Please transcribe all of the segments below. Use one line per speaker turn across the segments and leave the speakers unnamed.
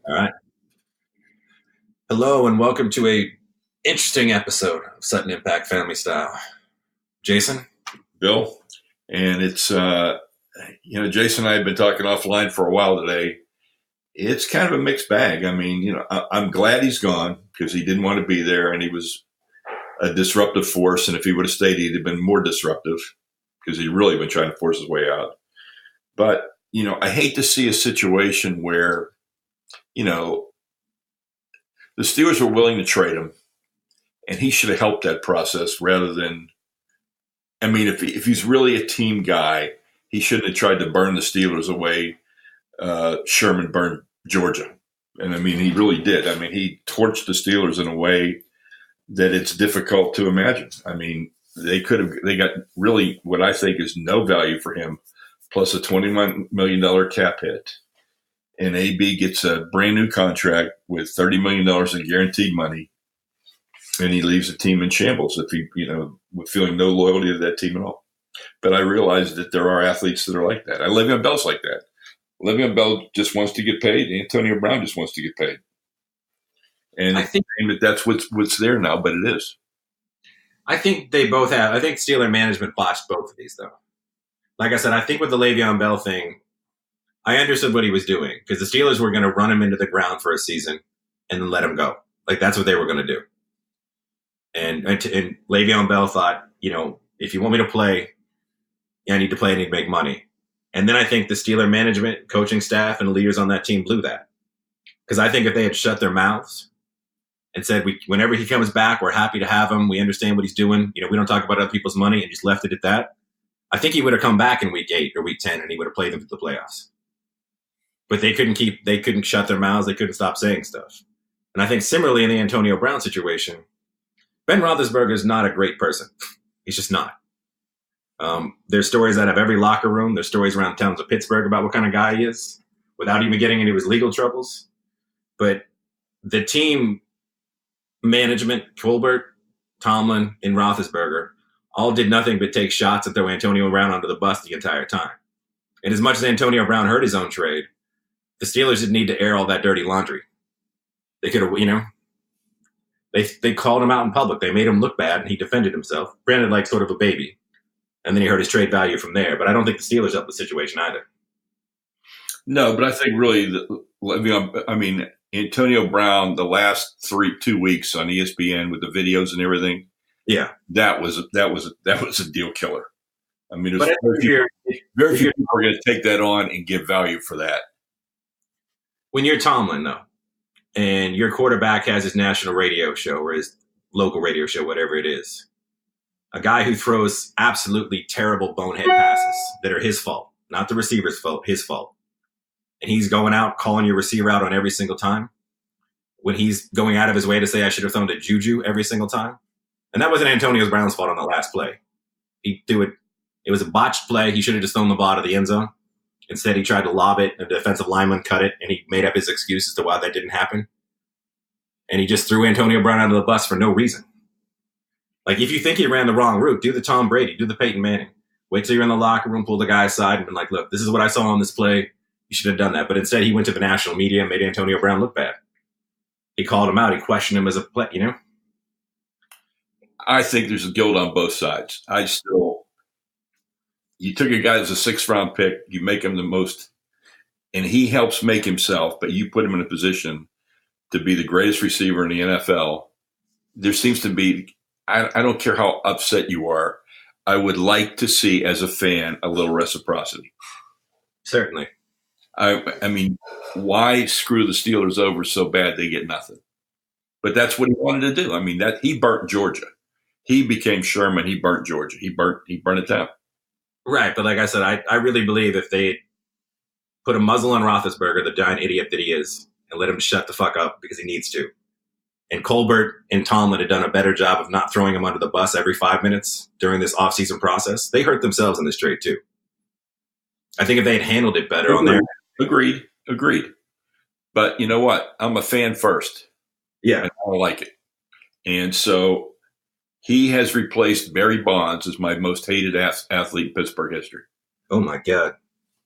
All right. Hello and welcome to a interesting episode of Sutton Impact Family Style. Jason?
Bill, and it's, Jason and I have been talking offline for a while today. It's kind of a mixed bag. I mean, I'm glad he's gone because he didn't want to be there and he was a disruptive force. And if he would have stayed, he'd have been more disruptive because he'd really been trying to force his way out. But, I hate to see a situation where, the Steelers were willing to trade him, and he should have helped that process rather than. I mean, if he's really a team guy, he shouldn't have tried to burn the Steelers away. Sherman burned Georgia, and I mean, he really did. I mean, he torched the Steelers in a way that it's difficult to imagine. I mean, they got really what I think is no value for him, plus a $21 million cap hit. And AB gets a brand new contract with $30 million in guaranteed money, and he leaves the team in shambles if he, with feeling no loyalty to that team at all. But I realize that there are athletes that are like that. Le'Veon Bell's like that. Le'Veon Bell just wants to get paid. Antonio Brown just wants to get paid. And I think that's what's there now, but it is.
I think they both have. I think Steeler management botched both of these, though. Like I said, I think with the Le'Veon Bell thing, I understood what he was doing because the Steelers were going to run him into the ground for a season and then let him go. Like, that's what they were going to do. And Le'Veon Bell thought, if you want me to play, I need to play and need to make money. And then I think the Steeler management, coaching staff, and the leaders on that team blew that. Because I think if they had shut their mouths and said, whenever he comes back, we're happy to have him. We understand what he's doing. We don't talk about other people's money, and just left it at that. I think he would have come back in week 8 or week 10, and he would have played them to the playoffs. But they couldn't shut their mouths. They couldn't stop saying stuff. And I think similarly in the Antonio Brown situation, Ben Roethlisberger is not a great person. He's just not. There's stories out of every locker room. There's stories around towns of Pittsburgh about what kind of guy he is without even getting into his legal troubles. But the team management, Colbert, Tomlin, and Roethlisberger, all did nothing but take shots and throw Antonio Brown under the bus the entire time. And as much as Antonio Brown hurt his own trade, the Steelers didn't need to air all that dirty laundry. They could have, they called him out in public. They made him look bad, and he defended himself. Granted, like sort of a baby. And then he hurt his trade value from there. But I don't think the Steelers helped the situation either.
No, but I think really, Antonio Brown, the last 2 weeks on ESPN with the videos and everything,
yeah,
that was a deal killer. I mean, very few people are going to take that on and give value for that.
When you're Tomlin, though, and your quarterback has his national radio show or his local radio show, whatever it is, a guy who throws absolutely terrible bonehead passes that are his fault, not the receiver's fault, his fault. And he's going out, calling your receiver out on every single time. When he's going out of his way to say, I should have thrown to Juju every single time. And that wasn't Antonio Brown's fault on the last play. He threw it. It was a botched play. He should have just thrown the ball out of the end zone. Instead, he tried to lob it, and the defensive lineman cut it, and he made up his excuse as to why that didn't happen. And he just threw Antonio Brown under the bus for no reason. Like, if you think he ran the wrong route, do the Tom Brady, do the Peyton Manning. Wait till you're in the locker room, pull the guy aside, and be like, look, this is what I saw on this play. You should have done that. But instead, he went to the national media and made Antonio Brown look bad. He called him out. He questioned him as a play,
I think there's a guilt on both sides. You took a guy that's a 6th-round pick, you make him the most, and he helps make himself, but you put him in a position to be the greatest receiver in the NFL. There seems to be, I don't care how upset you are, I would like to see, as a fan, a little reciprocity.
Certainly.
I mean, why screw the Steelers over so bad they get nothing? But that's what he wanted to do. I mean, that he burnt Georgia. He became Sherman. He burnt Georgia. He burnt it down.
Right, but like I said, I really believe if they put a muzzle on Roethlisberger, the giant idiot that he is, and let him shut the fuck up because he needs to, and Colbert and Tomlin had done a better job of not throwing him under the bus every 5 minutes during this offseason process, they hurt themselves in this trade too. I think if they had handled it better on their
Agreed. But you know what? I'm a fan first.
Yeah.
And I like it. And so he has replaced Barry Bonds as my most hated athlete in Pittsburgh history.
Oh, my God.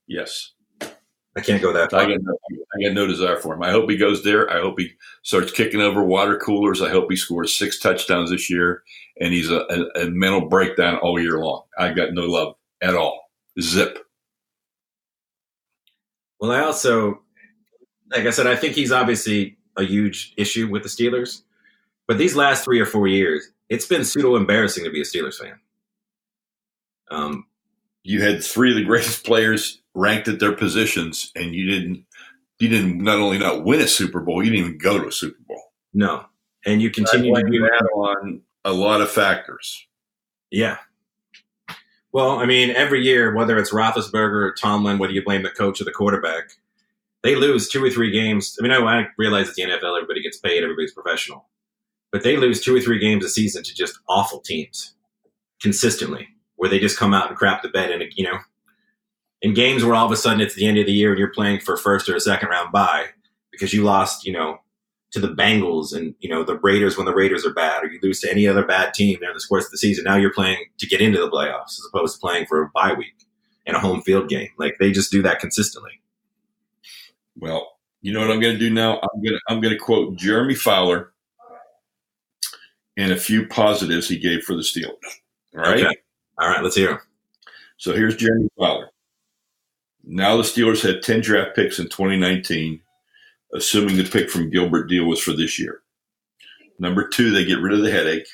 Yes.
I can't go that far.
I got no desire for him. I hope he goes there. I hope he starts kicking over water coolers. I hope he scores 6 touchdowns this year, and he's a mental breakdown all year long. I got no love at all. Zip.
Well, I also, like I said, I think he's obviously a huge issue with the Steelers. But these last 3 or 4 years, it's been pseudo embarrassing to be a Steelers fan.
You had 3 of the greatest players ranked at their positions, and you didn't not only not win a Super Bowl, you didn't even go to a Super Bowl.
No, and you continue to do
that on a lot of factors.
Yeah. Well, I mean, every year, whether it's Roethlisberger or Tomlin, whether you blame the coach or the quarterback, they lose 2 or 3 games. I mean, I realize it's the NFL, everybody gets paid, everybody's professional. But they lose 2 or 3 games a season to just awful teams consistently, where they just come out and crap the bed. And, in games where all of a sudden it's the end of the year and you're playing for a first or a second round bye because you lost, to the Bengals and, the Raiders when the Raiders are bad, or you lose to any other bad team during the course of the season. Now you're playing to get into the playoffs as opposed to playing for a bye week and a home field game. Like, they just do that consistently.
Well, you know what I'm going to do now? I'm going to quote Jeremy Fowler and a few positives he gave for the Steelers. All right?
Okay. All right, let's hear him.
So here's Jeremy Fowler. Now the Steelers had 10 draft picks in 2019, assuming the pick from Gilbert deal was for this year. Number 2, they get rid of the headache.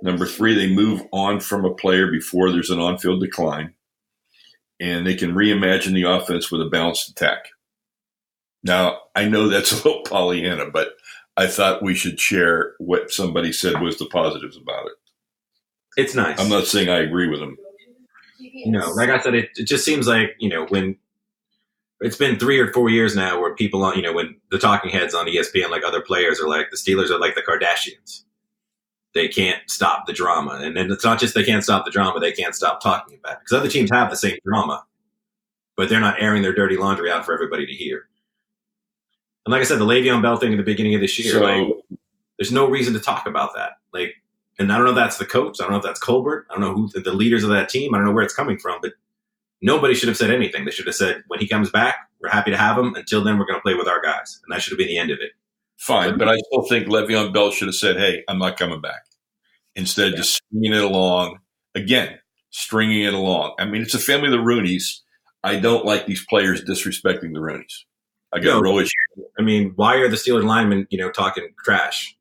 Number 3, they move on from a player before there's an on-field decline, and they can reimagine the offense with a balanced attack. Now, I know that's a little Pollyanna, but I thought we should share what somebody said was the positives about it.
It's nice.
I'm not saying I agree with them.
Like I said, it just seems like, when it's been 3 or 4 years now where people on, when the talking heads on ESPN, like other players are like, the Steelers are like the Kardashians. They can't stop the drama. And then it's not just they can't stop the drama, they can't stop talking about it. Because other teams have the same drama, but they're not airing their dirty laundry out for everybody to hear. And like I said, the Le'Veon Bell thing in the beginning of this year, there's no reason to talk about that. And I don't know if that's the coach. I don't know if that's Colbert. I don't know who the leaders of that team. I don't know where it's coming from, but nobody should have said anything. They should have said, when he comes back, we're happy to have him. Until then, we're going to play with our guys. And that should have been the end of it.
Fine, but I still think Le'Veon Bell should have said, hey, I'm not coming back. Instead of just stringing it along. Again, stringing it along. I mean, it's a family of the Rooneys. I don't like these players disrespecting the Rooneys. I got real issue.
I mean, why are the Steelers linemen, talking trash?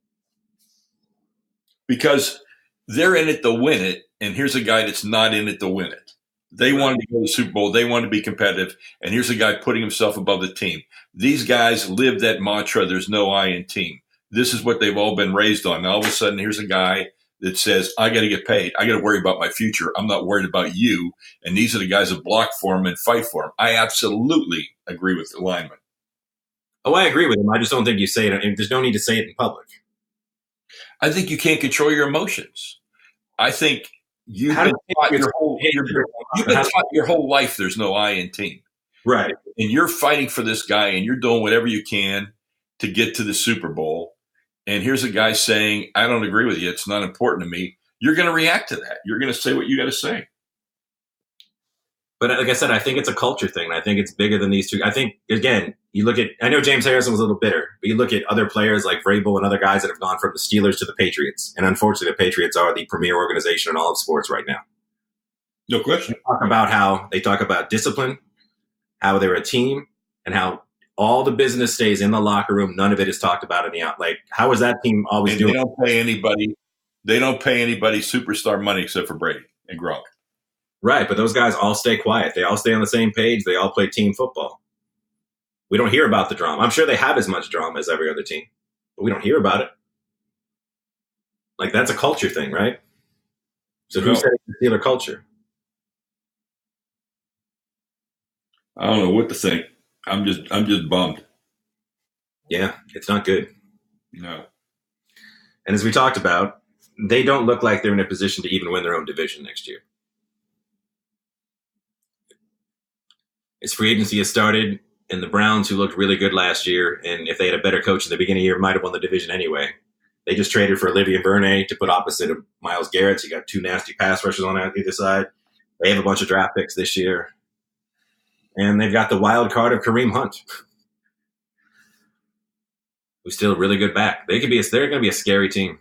Because they're in it to win it, and here's a guy that's not in it to win it. They wanted to go to the Super Bowl. They wanted to be competitive, and here's a guy putting himself above the team. These guys live that mantra, there's no I in team. This is what they've all been raised on. Now, all of a sudden, here's a guy that says, I got to get paid. I got to worry about my future. I'm not worried about you. And these are the guys that block for him and fight for him. I absolutely agree with the lineman.
Oh, I agree with him. I just don't think you say it. There's no need to say it in public.
I think you can't control your emotions. I think you've been taught your whole life there's no I in team.
Right.
And you're fighting for this guy and you're doing whatever you can to get to the Super Bowl. And here's a guy saying, I don't agree with you. It's not important to me. You're going to react to that. You're going to say what you got to say.
But like I said, I think it's a culture thing. I think it's bigger than these two. I think, again, you look at – I know James Harrison was a little bitter, but you look at other players like Vrabel and other guys that have gone from the Steelers to the Patriots. And unfortunately, the Patriots are the premier organization in all of sports right now.
No question.
They talk about discipline, how they're a team, and how all the business stays in the locker room. None of it is talked about in the out. Like, how is that team always doing?
They don't pay anybody. They don't pay anybody superstar money except for Brady and Gronk.
Right, but those guys all stay quiet. They all stay on the same page. They all play team football. We don't hear about the drama. I'm sure they have as much drama as every other team, but we don't hear about it. Like, that's a culture thing, right? So who said it's the Steeler culture?
I don't know what to think. I'm just bummed.
Yeah, it's not good.
No.
And as we talked about, they don't look like they're in a position to even win their own division next year. As free agency has started, and the Browns, who looked really good last year, and if they had a better coach in the beginning of the year, might have won the division anyway. They just traded for Olivier Vernet to put opposite of Myles Garrett. So you got 2 nasty pass rushers on either side. They have a bunch of draft picks this year. And they've got the wild card of Kareem Hunt. who's still a really good back. They're going to be a scary team.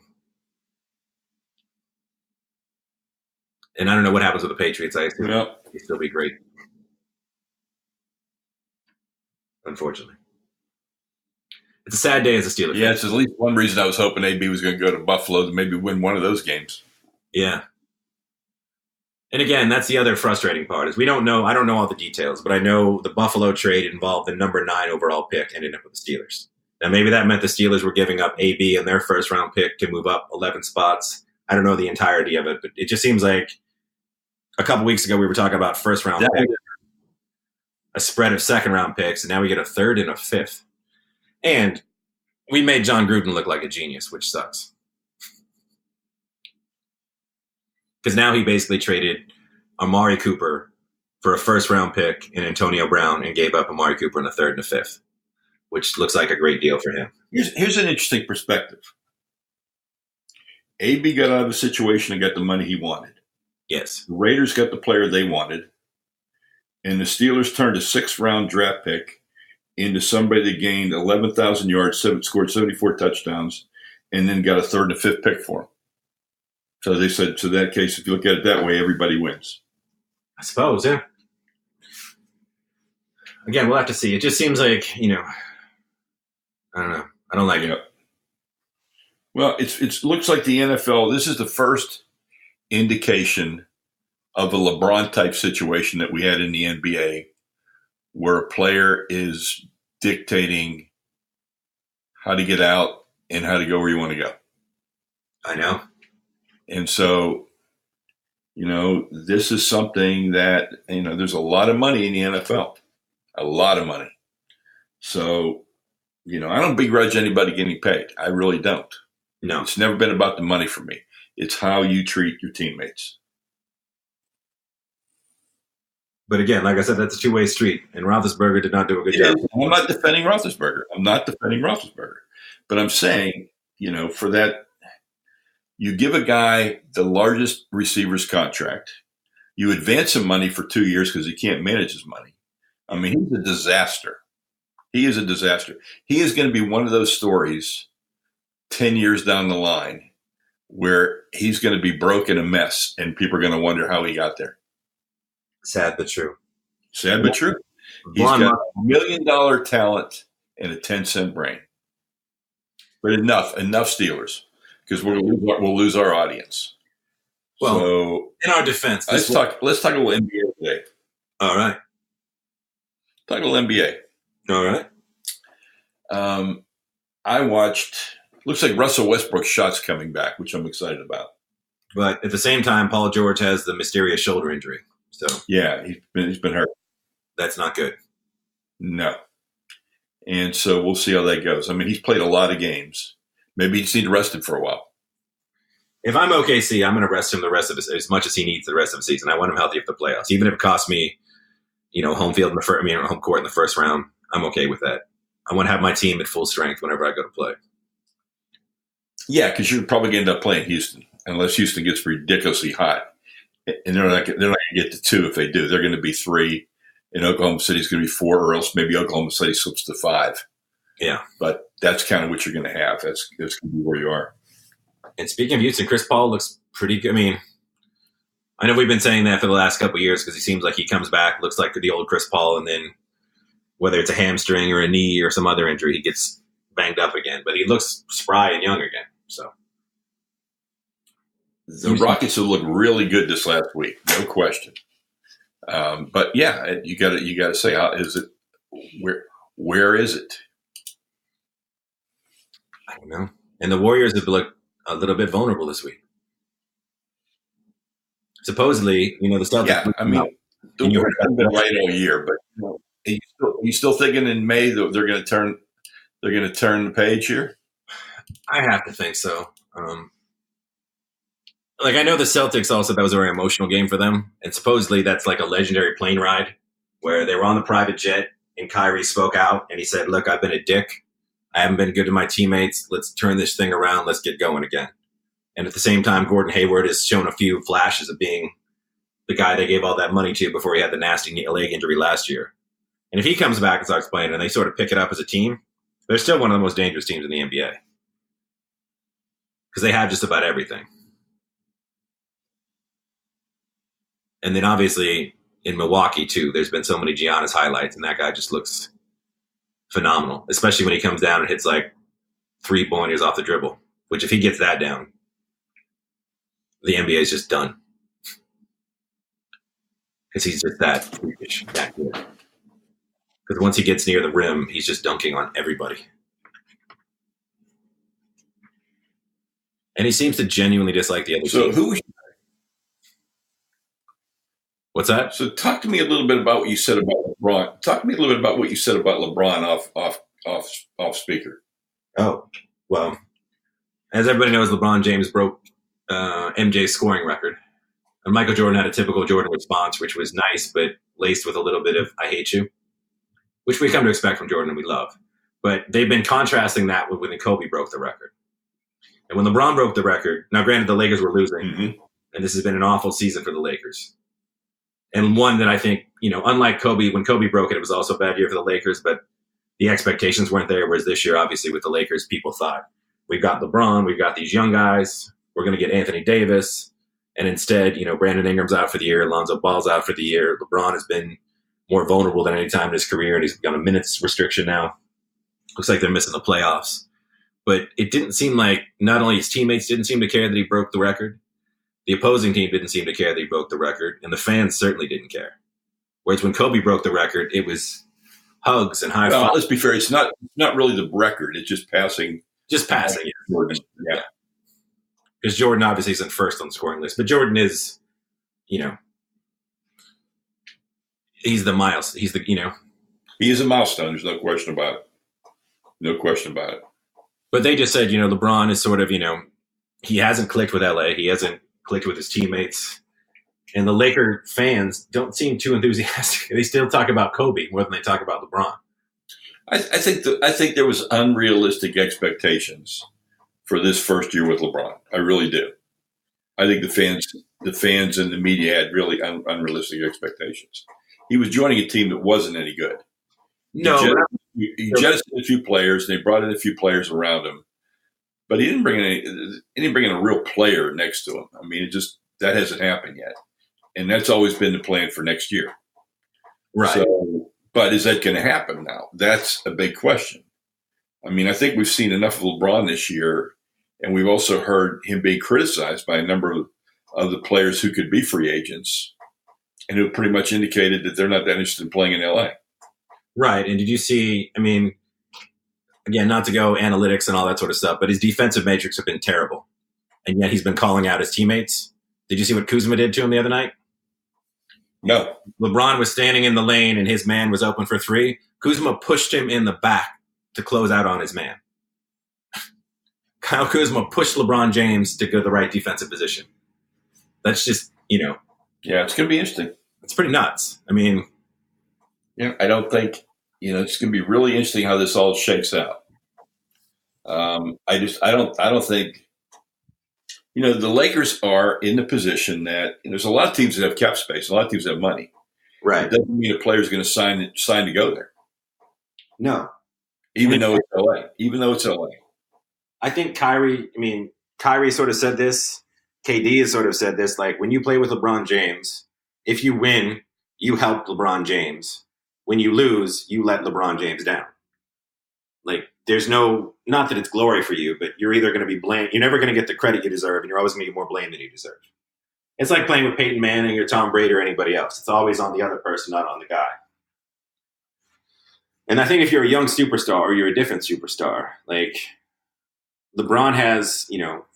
And I don't know what happens with the Patriots. I assume they'll still be great. Unfortunately. It's a sad day as a Steelers fan.
Yeah, it's at least one reason I was hoping AB was going to go to Buffalo to maybe win one of those games.
Yeah. And again, that's the other frustrating part is we don't know. I don't know all the details, but I know the Buffalo trade involved the number 9 overall pick ended up with the Steelers. Now, maybe that meant the Steelers were giving up AB and their first-round pick to move up 11 spots. I don't know the entirety of it, but it just seems like a couple weeks ago we were talking about first-round picks, a spread of second-round picks, and now we get a third and a fifth. And we made John Gruden look like a genius, which sucks. Because now he basically traded Amari Cooper for a first-round pick and Antonio Brown and gave up Amari Cooper in the third and the fifth, which looks like a great deal for him.
Here's an interesting perspective. AB got out of the situation and got the money he wanted.
Yes.
The Raiders got the player they wanted. And the Steelers turned a 6th-round draft pick into somebody that gained 11,000 yards, scored 74 touchdowns, and then got a 3rd and a 5th pick for him. So they said, so that case, if you look at it that way, everybody wins.
I suppose, yeah. Again, we'll have to see. It just seems like, I don't know. I don't like it.
Well, it looks like the NFL, this is the first indication of a LeBron-type situation that we had in the NBA, where a player is dictating how to get out and how to go where you want to go.
I know.
And so, this is something that, there's a lot of money in the NFL, a lot of money. So, I don't begrudge anybody getting paid. I really don't.
No.
It's never been about the money for me. It's how you treat your teammates.
But again, like I said, that's a two-way street, and Roethlisberger did not do a good job.
I'm not defending Roethlisberger. But I'm saying, for that, you give a guy the largest receiver's contract. You advance him money for 2 years because he can't manage his money. I mean, he's a disaster. He is a disaster. He is going to be one of those stories 10 years down the line where he's going to be broke in a mess, and people are going to wonder how he got there.
Sad but true.
Sad but true. He's got $1 million talent and a 10-cent brain. But enough Steelers, because we'll lose our audience.
Well,
so,
in our defense,
let's talk a little NBA today.
All right.
Talk a little NBA.
All right.
I watched. Looks like Russell Westbrook's shot's coming back, which I'm excited about.
But at the same time, Paul George has the mysterious shoulder injury. So
yeah, he's been hurt.
That's not good.
No. And so we'll see how that goes. I mean, he's played a lot of games. Maybe he just need to rest him for a while.
If I'm OKC, I'm going to rest him the rest of as much as he needs the rest of the season. I want him healthy for the playoffs, even if it costs me, home field home court in the first round. I'm okay with that. I want to have my team at full strength whenever I go to play.
Yeah, because you're probably going to end up playing Houston unless Houston gets ridiculously hot, and they're not going to get to 2 if they do. They're going to be 3, and Oklahoma City's going to be 4, or else maybe Oklahoma City slips to 5.
Yeah,
but that's kind of what you're going to have. That's going to be where you are.
And speaking of Houston, Chris Paul looks pretty good. I mean, I know we've been saying that for the last couple of years because he seems like he comes back, looks like the old Chris Paul, and then whether it's a hamstring or a knee or some other injury, he gets banged up again. But he looks spry and young again. So
the Rockets have looked really good this last week, no question. But yeah, you got to say, how is it? Where is it?
I don't know. And the Warriors have looked a little bit vulnerable this week. Supposedly, the Celtics.
Yeah, I mean, the Warriors haven't been right all year, but are you still thinking in May that they're going to turn the page here?
I have to think so. I know the Celtics also, that was a very emotional game for them. And supposedly that's like a legendary plane ride where they were on the private jet and Kyrie spoke out and he said, look, I've been a dick. I haven't been good to my teammates. Let's turn this thing around. Let's get going again. And at the same time, Gordon Hayward has shown a few flashes of being the guy they gave all that money to before he had the nasty leg injury last year. And if he comes back and starts playing and they sort of pick it up as a team, They're still one of the most dangerous teams in the NBA because they have just about everything. And then obviously in Milwaukee too, there's been so many Giannis highlights, and that guy just looks phenomenal, especially when he comes down and hits like 3-pointers off the dribble, which if he gets that down, the NBA is just done. Because he's just that freakish, that good. Because once he gets near the rim, he's just dunking on everybody. And he seems to genuinely dislike the other team. What's that?
So talk to me a little bit about what you said about LeBron. Talk to me a little bit about what you said about LeBron off speaker.
Oh, well, as everybody knows, LeBron James broke MJ's scoring record. And Michael Jordan had a typical Jordan response, which was nice, but laced with a little bit of "I hate you," which we come to expect from Jordan and we love. But they've been contrasting that with when Kobe broke the record. And when LeBron broke the record, now granted the Lakers were losing, and this has been an awful season for the Lakers. And one that I think, unlike Kobe, when Kobe broke it, it was also a bad year for the Lakers, but the expectations weren't there. Whereas this year, obviously, with the Lakers, people thought, we've got LeBron, we've got these young guys, we're going to get Anthony Davis. And instead, Brandon Ingram's out for the year, Lonzo Ball's out for the year. LeBron has been more vulnerable than any time in his career, and he's got a minutes restriction now. Looks like they're missing the playoffs. But it didn't seem like not only his teammates didn't seem to care that he broke the record, the opposing team didn't seem to care that he broke the record, and the fans certainly didn't care. Whereas when Kobe broke the record, it was hugs and high fives.
Let's be fair, it's not really the record, it's just passing.
Just passing.
Yeah.
Because Jordan obviously isn't first on the scoring list, but Jordan is, he's the miles. He's the,
He is a milestone. There's no question about it. No question about it.
But they just said, LeBron is sort of, he hasn't clicked with LA. He hasn't clicked with his teammates. And the Laker fans don't seem too enthusiastic. They still talk about Kobe more than they talk about LeBron.
I think there was unrealistic expectations for this first year with LeBron. I really do. I think the fans and the media had really unrealistic expectations. He was joining a team that wasn't any good.
No,
he jettisoned a few players, and they brought in a few players around him, but he didn't bring in a real player next to him. I mean, that hasn't happened yet, and that's always been the plan for next year.
Right.
So, but is that going to happen now? That's a big question. I mean, I think we've seen enough of LeBron this year, and we've also heard him being criticized by a number of the players who could be free agents, and who pretty much indicated that they're not that interested in playing in LA.
Right. And did you see, again, not to go analytics and all that sort of stuff, but his defensive metrics have been terrible. And yet he's been calling out his teammates. Did you see what Kuzma did to him the other night?
No.
LeBron was standing in the lane and his man was open for three. Kuzma pushed him in the back to close out on his man. Kyle Kuzma pushed LeBron James to go to the right defensive position. That's just,
Yeah, it's going to be interesting.
It's pretty nuts.
I don't think, it's going to be really interesting how this all shakes out. I don't think, the Lakers are in the position that there's a lot of teams that have cap space. A lot of teams have money.
Right.
It doesn't mean a player's going to sign to go there.
No.
Even though it's LA.
I think Kyrie sort of said this. KD has sort of said this. Like, when you play with LeBron James, if you win, you help LeBron James. When you lose, you let LeBron James down. Like, there's not that it's glory for you, but you're either going to be blamed. You're never going to get the credit you deserve, and you're always going to get more blame than you deserve. It's like playing with Peyton Manning or Tom Brady or anybody else. It's always on the other person, not on the guy. And I think if you're a young superstar or you're a different superstar, like LeBron has,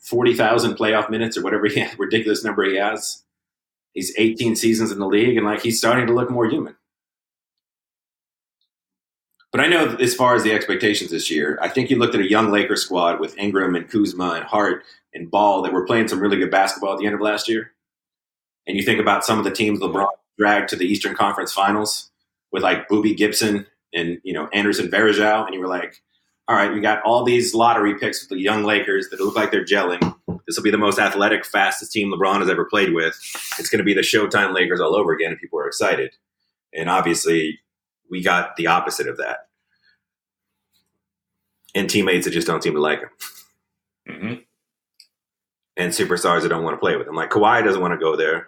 40,000 playoff minutes or whatever ridiculous number he has. He's 18 seasons in the league, and he's starting to look more human. But I know that as far as the expectations this year, I think you looked at a young Lakers squad with Ingram and Kuzma and Hart and Ball that were playing some really good basketball at the end of last year. And you think about some of the teams LeBron dragged to the Eastern Conference Finals with Boobie Gibson and, Anderson Varejao. And you were like, all right, we got all these lottery picks with the young Lakers that look like they're gelling. This will be the most athletic, fastest team LeBron has ever played with. It's going to be the Showtime Lakers all over again, and people are excited. And obviously, we got the opposite of that. and teammates that just don't seem to like him.
Mm-hmm.
And superstars that don't want to play with him. Like Kawhi doesn't want to go there.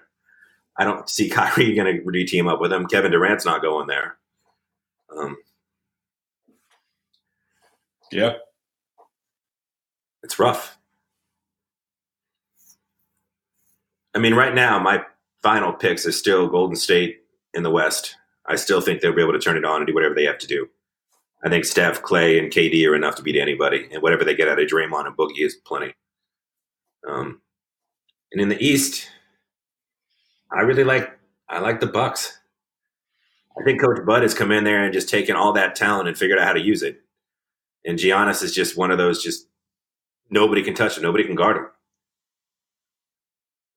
I don't see Kyrie going to re-team up with him. Kevin Durant's not going there.
Yeah.
It's rough. I mean, right now, my final picks are still Golden State in the West. I still think they'll be able to turn it on and do whatever they have to do. I think Steph, Clay, and KD are enough to beat anybody. And whatever they get out of Draymond and Boogie is plenty. And in the East, I like the Bucks. I think Coach Bud has come in there and just taken all that talent and figured out how to use it. And Giannis is just one of those, just nobody can touch him. Nobody can guard him.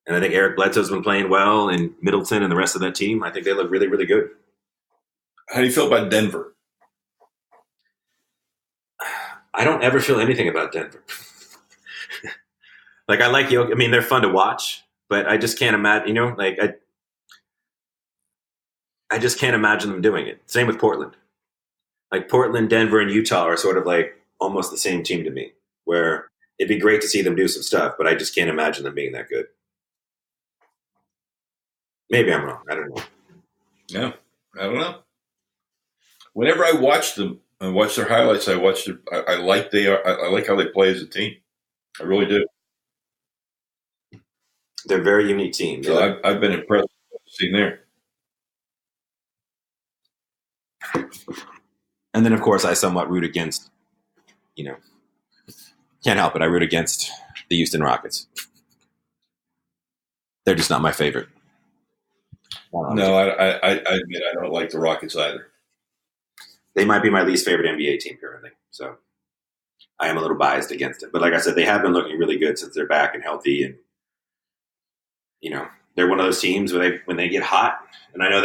And I think Eric Bledsoe's been playing well, and Middleton and the rest of that team, I think they look really, really good.
How do you feel about Denver?
I don't ever feel anything about Denver. Like, I like Jokic. I mean, they're fun to watch, but I just can't imagine, I just can't imagine them doing it. Same with Portland. Like, Portland, Denver, and Utah are sort of like almost the same team to me, where it'd be great to see them do some stuff, but I just can't imagine them being that good. Maybe I'm wrong. I don't know.
No, I don't know. Whenever I watch them, I watch their highlights. I like how they play as a team. I really do.
They're a very unique team.
So I've been impressed with what I've seen there.
And then, of course, I somewhat root against, can't help it. I root against the Houston Rockets. They're just not my favorite.
No, I admit I don't like the Rockets either.
They might be my least favorite NBA team currently. So I am a little biased against it. But like I said, they have been looking really good since they're back and healthy. And, they're one of those teams where when they get hot. And I know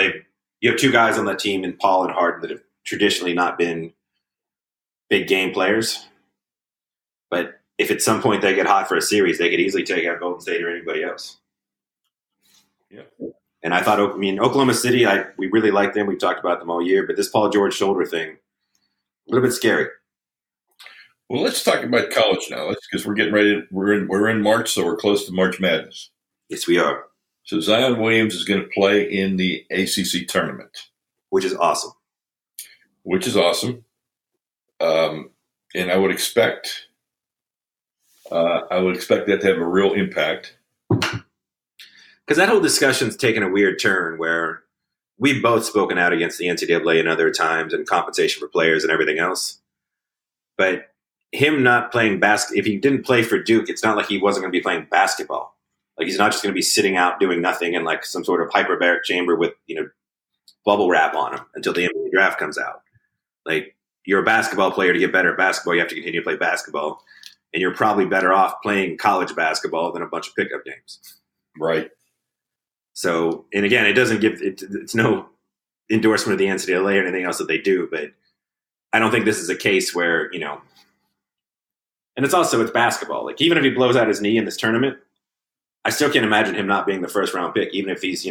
you have two guys on that team in Paul and Harden that have traditionally not been big game players. But if at some point they get hot for a series, they could easily take out Golden State or anybody else.
Yeah.
And I thought, Oklahoma City, we really like them. We've talked about them all year. But this Paul George shoulder thing, a little bit scary.
Well, let's talk about college now. Because we're getting ready. We're in March, so we're close to March Madness.
Yes, we are.
So Zion Williams is going to play in the ACC tournament,
which is awesome. And
I would expect that to have a real impact.
Because that whole discussion's taken a weird turn where we've both spoken out against the NCAA in other times and compensation for players and everything else. But him not playing basketball, if he didn't play for Duke, it's not like he wasn't going to be playing basketball. Like, he's not just going to be sitting out doing nothing in like some sort of hyperbaric chamber with, bubble wrap on him until the NBA draft comes out. Like, you're a basketball player. To get better at basketball, you have to continue to play basketball. And you're probably better off playing college basketball than a bunch of pickup games.
Right.
So, and again, it doesn't give it's no endorsement of the NCAA or anything else that they do, but I don't think this is a case where, and it's basketball. Like, even if he blows out his knee in this tournament, I still can't imagine him not being the first round pick, even if he's,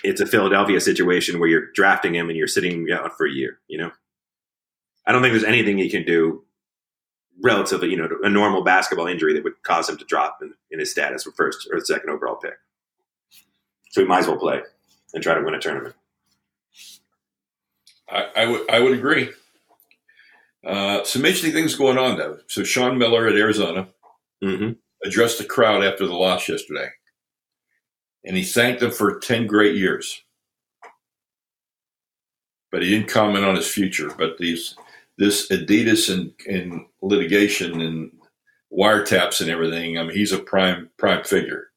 it's a Philadelphia situation where you're drafting him and you're sitting out for a year, I don't think there's anything he can do relatively, a normal basketball injury that would cause him to drop in his status for first or second overall pick. So he might as well play and try to win a tournament.
I would agree. Some interesting things going on, though. So Sean Miller at Arizona addressed the crowd after the loss yesterday, and he thanked them for 10 great years. But he didn't comment on his future. But this Adidas and litigation and wiretaps and everything, I mean, he's a prime figure.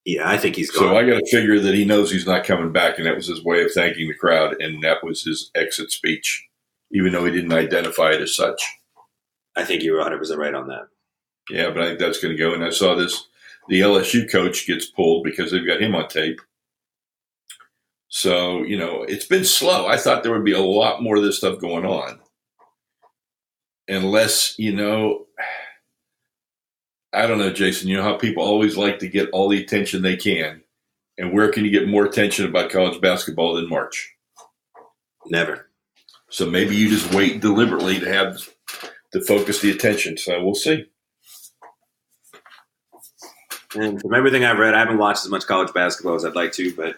Yeah, I think he's gone.
So I got to figure that he knows he's not coming back, and that was his way of thanking the crowd, and that was his exit speech, even though he didn't identify it as such.
I think you're 100% right on that.
Yeah, but I think that's going to go. And I saw the LSU coach gets pulled because they've got him on tape. So, it's been slow. I thought there would be a lot more of this stuff going on. Unless, I don't know, Jason, you know how people always like to get all the attention they can. And where can you get more attention about college basketball than March?
Never.
So maybe you just wait deliberately to have to focus the attention. So we'll see.
And from everything I've read, I haven't watched as much college basketball as I'd like to, but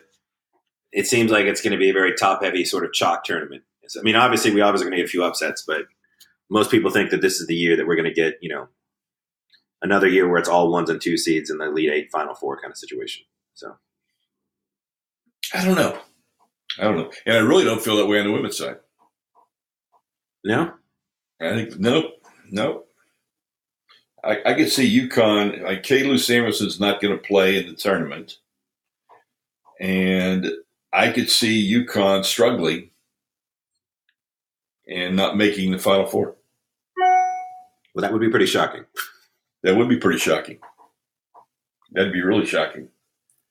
it seems like it's going to be a very top-heavy sort of chalk tournament. I mean, obviously, we always are going to get a few upsets, but most people think that this is the year that we're going to get, another year where it's all 1s and 2 seeds in the Elite Eight, Final Four kind of situation. So,
I don't know, and I really don't feel that way on the women's side.
No,
I think no. I could see UConn. Like Kaylou Samuelson's not going to play in the tournament, and I could see UConn struggling and not making the Final Four.
Well, that would be pretty shocking.
That would be pretty shocking. That'd be really shocking.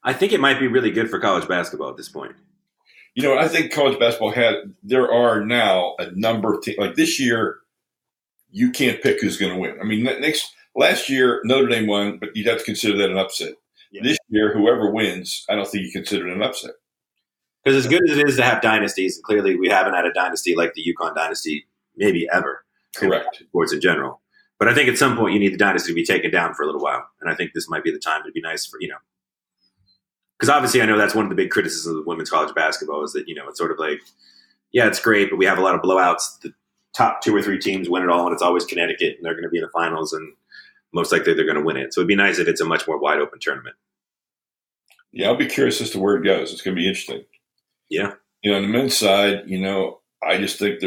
I think it might be really good for college basketball at this point.
I think college basketball there are now a number of teams. Like this year, you can't pick who's going to win. I mean, last year, Notre Dame won, but you'd have to consider that an upset. Yeah. This year, whoever wins, I don't think you consider it an upset.
Because as good as it is to have dynasties, and clearly we haven't had a dynasty like the UConn dynasty maybe ever.
Correct.
In sports in general. But I think at some point you need the dynasty to be taken down for a little while. And I think this might be the time to be nice for, because obviously I know that's one of the big criticisms of women's college basketball is that, it's sort of like, yeah, it's great, but we have a lot of blowouts. The top 2 or 3 teams win it all, and it's always Connecticut, and they're going to be in the finals, and most likely they're going to win it. So it'd be nice if it's a much more wide open tournament.
Yeah, I'll be curious as to where it goes. It's going to be interesting.
Yeah.
On the men's side, I just think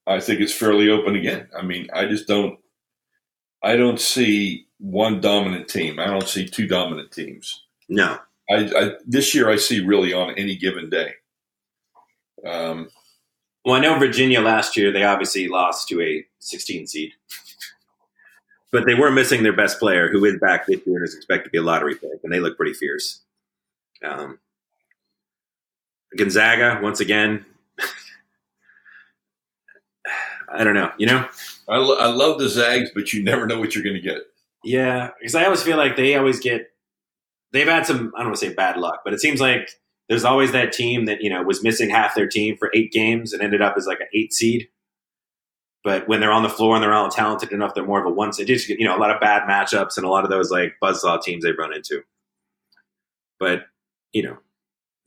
I think it's fairly open again. I mean, I don't see one dominant team. I don't see 2 dominant teams.
No.
This year I see really on any given day.
Well, I know Virginia last year, they obviously lost to a 16 seed. But they were missing their best player, who is back this year and is expected to be a lottery pick, and they look pretty fierce. Gonzaga, once again, I don't know,
I love the Zags, but you never know what you're going to get.
Yeah, because I always feel like they've had some, I don't want to say bad luck, but it seems like there's always that team that, was missing half their team for 8 games and ended up as like an 8 seed. But when they're on the floor and they're all talented enough, they're more of a 1 seed. Just, a lot of bad matchups and a lot of those like buzzsaw teams they've run into. But,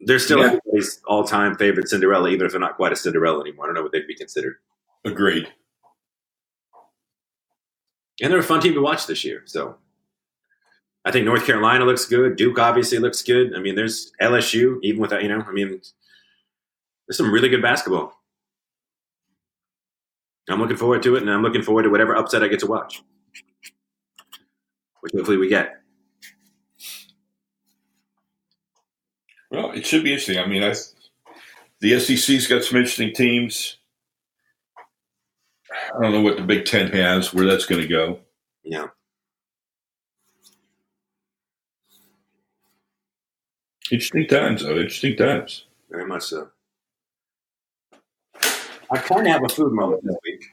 they're still everybody's all-time favorite Cinderella, even if they're not quite a Cinderella anymore. I don't know what they'd be considered.
Agreed.
And they're a fun team to watch this year. So I think North Carolina looks good. Duke obviously looks good. I mean, there's LSU, even without, there's some really good basketball. I'm looking forward to it, and I'm looking forward to whatever upset I get to watch, which hopefully we get.
Well, it should be interesting. I mean, the SEC's got some interesting teams. I don't know what the Big Ten has, where that's going to go.
Yeah.
Interesting times, though. Interesting times.
Very much so. I kind of have a food moment this week.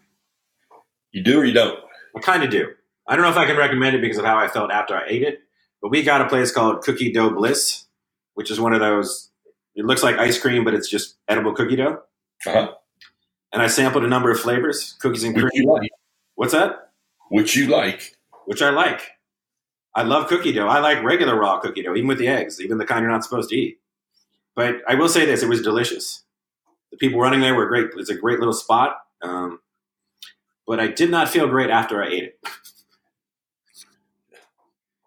You do or you don't?
I kind of do. I don't know if I can recommend it because of how I felt after I ate it, but we got a place called Cookie Dough Bliss, which is one of those, it looks like ice cream, but it's just edible cookie dough.
Uh-huh.
And I sampled a number of flavors, cookies and cream.
Which you like.
What's that?
Which you like.
Which I like. I love cookie dough. I like regular raw cookie dough, even with the eggs, even the kind you're not supposed to eat. But I will say this, it was delicious. The people running there were great. It's a great little spot. But I did not feel great after I ate it.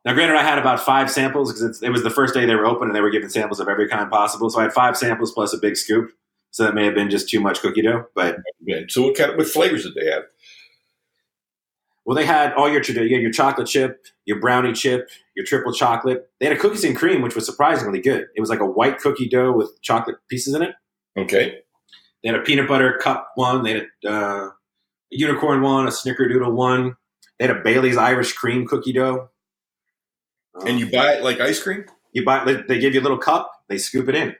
Now, granted, I had about 5 samples because it was the first day they were open and they were giving samples of every kind possible. So I had 5 samples plus a big scoop. So that may have been just too much cookie dough. But
so what flavors did they have?
Well, they had all your chocolate chip, your brownie chip, your triple chocolate. They had a cookies and cream, which was surprisingly good. It was like a white cookie dough with chocolate pieces in it.
Okay.
They had a peanut butter cup one. They had a unicorn one, a snickerdoodle one. They had a Bailey's Irish cream cookie dough.
And you buy it like ice cream?
They give you a little cup. They scoop it in.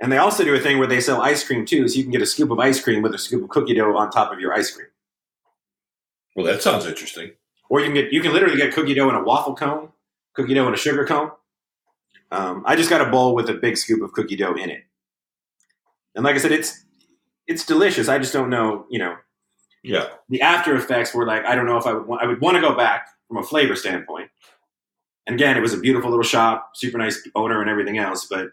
And they also do a thing where they sell ice cream too, so you can get a scoop of ice cream with a scoop of cookie dough on top of your ice cream.
Well, that sounds interesting.
Or you can literally get cookie dough in a waffle cone, cookie dough in a sugar cone. I just got a bowl with a big scoop of cookie dough in it. And like I said, it's delicious. I just don't know,
Yeah.
The after effects were like, I don't know if I would want to go back from a flavor standpoint. And again, it was a beautiful little shop, super nice owner and everything else, but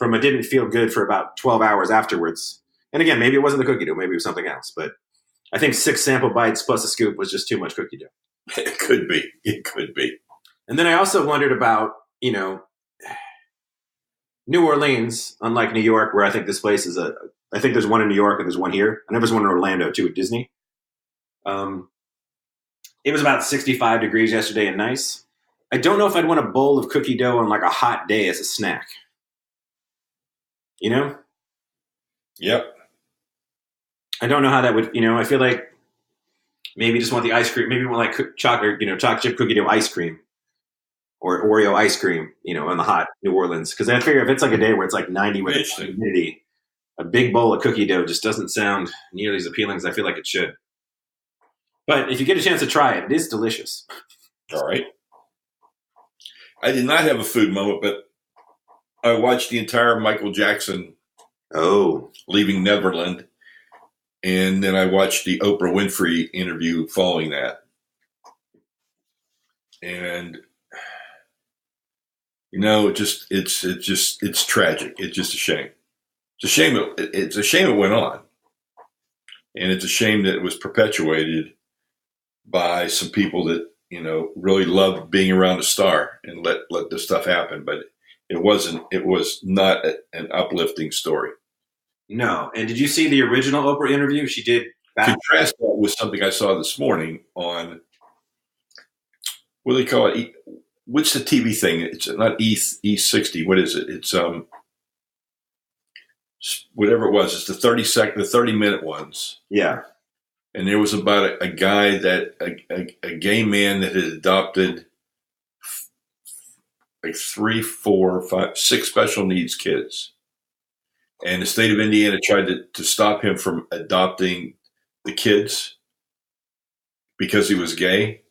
it didn't feel good for about 12 hours afterwards. And again, maybe it wasn't the cookie dough, maybe it was something else, but I think 6 sample bites plus a scoop was just too much cookie dough.
It could be. It could be.
And then I also wondered about, New Orleans, unlike New York, where I think this place is I think there's one in New York and there's one here. I know there's one in Orlando too at Disney. It was about 65 degrees yesterday and nice. I don't know if I'd want a bowl of cookie dough on like a hot day as a snack.
Yep.
I don't know how that would, I feel like maybe just want the ice cream. Maybe want like chocolate chip cookie dough ice cream or Oreo ice cream, in the hot New Orleans. Because I figure if it's like a day where it's like 90 with humidity, a big bowl of cookie dough just doesn't sound nearly as appealing as I feel like it should. But if you get a chance to try it, it is delicious.
All right. I did not have a food moment, but I watched the entire Michael Jackson Leaving Neverland, and then I watched the Oprah Winfrey interview following that. And it's tragic. It's just a shame. It's a shame it went on, and it's a shame that it was perpetuated by some people that really loved being around a star and let this stuff happen. But it was not an uplifting story.
No. And did you see the original Oprah interview she did?
Contrast that with something I saw this morning on, what do they call it? What's the TV thing? It's not E60. What is it? It's whatever it was. It's the 30-minute ones.
Yeah.
And there was about a guy a gay man that had adopted like 3, 4, 5, 6 special needs kids. And the state of Indiana tried to stop him from adopting the kids because he was gay.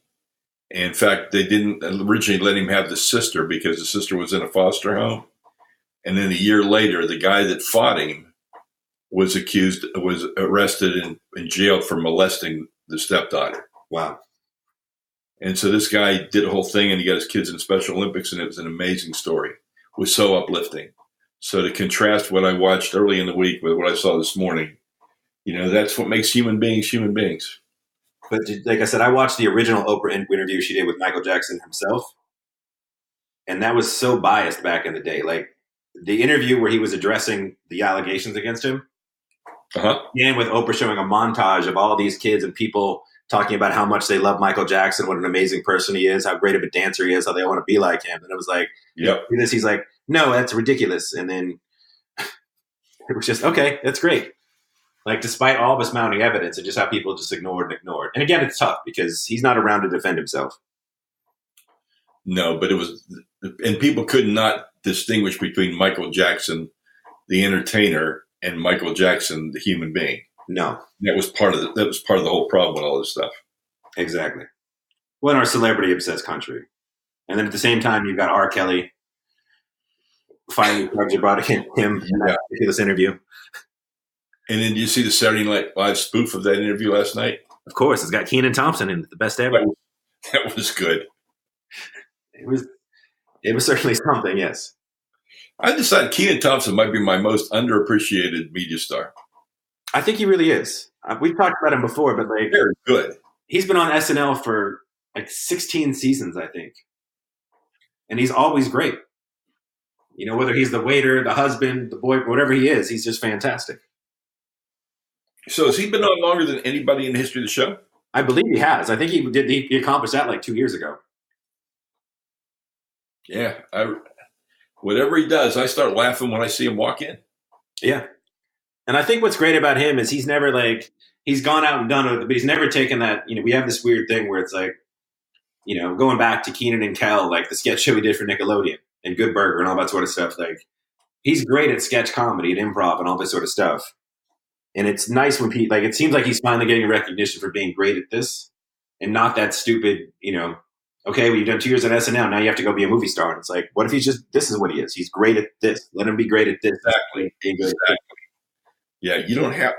And in fact, they didn't originally let him have the sister because the sister was in a foster home. And then a year later, the guy that fought him was arrested and jailed for molesting the stepdaughter.
Wow.
And so this guy did a whole thing, and he got his kids in Special Olympics, and it was an amazing story. It was so uplifting. So to contrast what I watched early in the week with what I saw this morning, that's what makes human beings human beings.
But like I said, I watched the original Oprah interview she did with Michael Jackson himself, and that was so biased back in the day. Like the interview where he was addressing the allegations against him, began with Oprah showing a montage of all these kids and people talking about how much they love Michael Jackson, what an amazing person he is, how great of a dancer he is, how they want to be like him. And it was like,
yep.
He's like, no, that's ridiculous. And then it was just, okay, that's great. Like, despite all this mounting evidence, and just how people just ignored. And again, it's tough because he's not around to defend himself.
No, but and people could not distinguish between Michael Jackson, the entertainer, and Michael Jackson, the human being.
No,
that was part of the whole problem with all this stuff.
Exactly. Well, in our celebrity obsessed country, and then at the same time, you've got R. Kelly filing charges brought him in that ridiculous interview.
And then did you see the Saturday Night Live spoof of that interview last night?
Of course, it's got Kenan Thompson in it, the best ever.
That was good.
It was certainly something. Yes.
I decided Kenan Thompson might be my most underappreciated media star.
I think he really is. We've talked about him before, but like,
very good.
He's been on SNL for like 16 seasons, I think. And he's always great. Whether he's the waiter, the husband, the boy, whatever he is, he's just fantastic.
So has he been on longer than anybody in the history of the show?
I believe he has. I think he accomplished that like 2 years ago.
Yeah. Whatever he does, I start laughing when I see him walk in.
Yeah. And I think what's great about him is he's never he's gone out and done it, but he's never taken that, we have this weird thing where it's like, going back to Kenan and Kel, like the sketch show he did for Nickelodeon and Good Burger and all that sort of stuff. Like, he's great at sketch comedy and improv and all this sort of stuff. And it's nice when people, it seems like he's finally getting recognition for being great at this and not that stupid, okay, well, you've done 2 years on SNL, now you have to go be a movie star. And it's like, what if this is what he is? He's great at this. Let him be great at this.
Exactly. Yeah,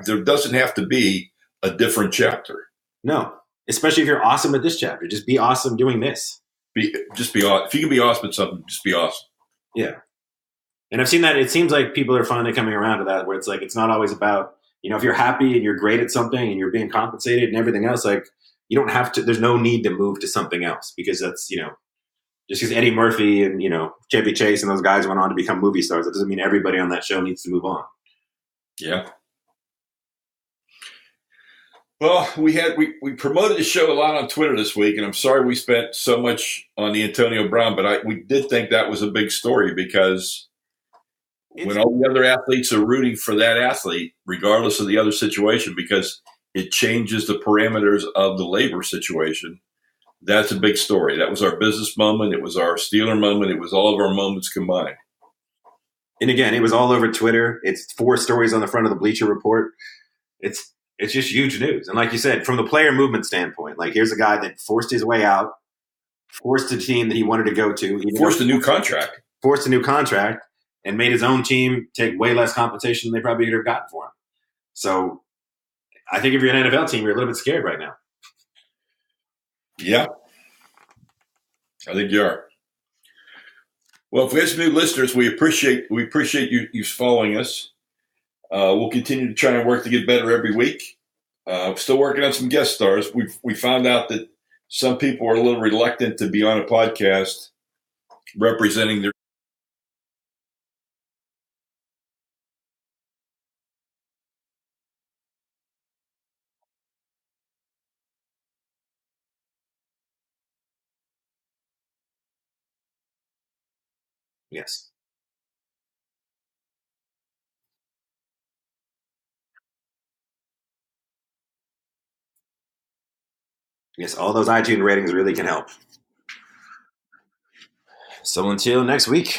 there doesn't have to be a different chapter.
No, especially if you're awesome at this chapter, just be awesome doing this.
Just be awesome. If you can be awesome at something, just be awesome.
Yeah. And I've seen that. It seems like people are finally coming around to that, where it's like, it's not always about, if you're happy and you're great at something and you're being compensated and everything else, like, you don't have to, there's no need to move to something else, because that's, just because Eddie Murphy and, Chevy Chase and those guys went on to become movie stars, that doesn't mean everybody on that show needs to move on.
Yeah. Well, we promoted the show a lot on Twitter this week, and I'm sorry we spent so much on the Antonio Brown, but we did think that was a big story, because when all the other athletes are rooting for that athlete, regardless of the other situation, because it changes the parameters of the labor situation, that's a big story. That was our business moment. It was our Steeler moment. It was all of our moments combined.
And again, it was all over Twitter. It's 4 stories on the front of the Bleacher Report. It's just huge news. And like you said, from the player movement standpoint, like, here's a guy that forced his way out, forced a team that he wanted to go to.
Forced a new contract.
And made his own team take way less compensation than they probably could have gotten for him. So I think if you're an NFL team, you're a little bit scared right now.
Yeah. I think you are. Well, if we have some new listeners, we appreciate you following us. We'll continue to try and work to get better every week. Still working on some guest stars. We found out that some people are a little reluctant to be on a podcast representing their.
Yes. Yes, all those iTunes ratings really can help. So until next week.